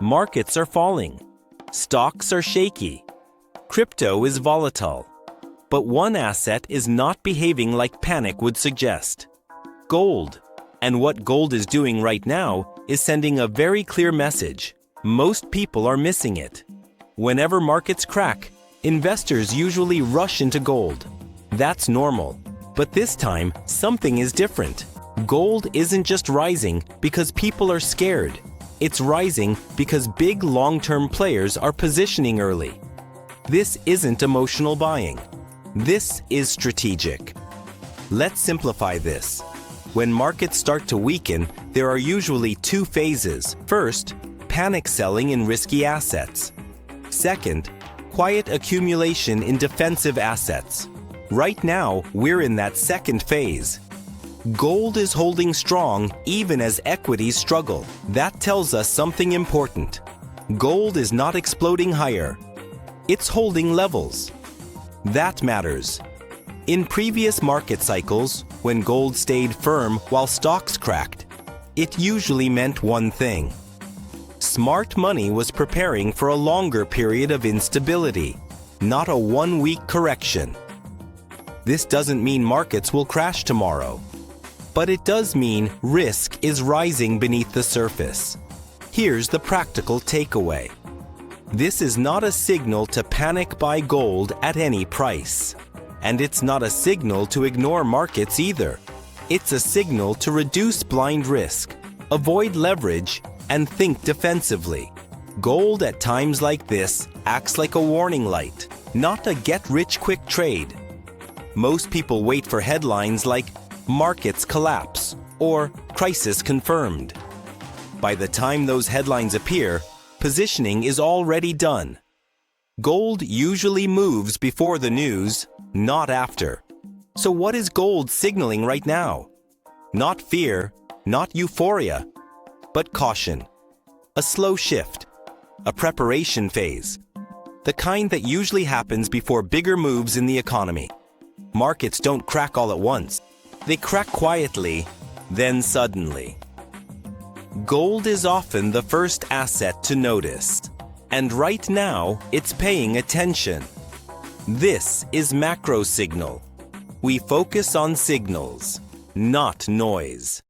Markets are falling. Stocks are shaky. Crypto is volatile. But one asset is not behaving like panic would suggest: gold. And what gold is doing right now is sending a very clear message. Most people are missing it. Whenever markets crack, investors usually rush into gold. That's normal. But this time, something is different. Gold isn't just rising because people are scared. It's rising because big long-term players are positioning early. This isn't emotional buying. This is strategic. Let's simplify this. When markets start to weaken, there are usually two phases. First, panic selling in risky assets. Second, quiet accumulation in defensive assets. Right now, we're in that second phase. Gold is holding strong even as equities struggle. That tells us something important. Gold is not exploding higher. It's holding levels. That matters. In previous market cycles, when gold stayed firm while stocks cracked, it usually meant one thing. Smart money was preparing for a longer period of instability, not a one-week correction. This doesn't mean markets will crash tomorrow, but it does mean risk is rising beneath the surface. Here's the practical takeaway. This is not a signal to panic buy gold at any price. And it's not a signal to ignore markets either. It's a signal to reduce blind risk, avoid leverage, and think defensively. Gold at times like this acts like a warning light, not a get-rich-quick trade. Most people wait for headlines like "markets collapse" or "crisis confirmed." By the time those headlines appear, positioning is already done. Gold usually moves before the news, not after. So what is gold signaling right now? Not fear, not euphoria, but caution. A slow shift, a preparation phase, the kind that usually happens before bigger moves in the economy. Markets don't crack all at once. They crack quietly, then suddenly. Gold is often the first asset to notice. And right now, it's paying attention. This is MacroSignal. We focus on signals, not noise.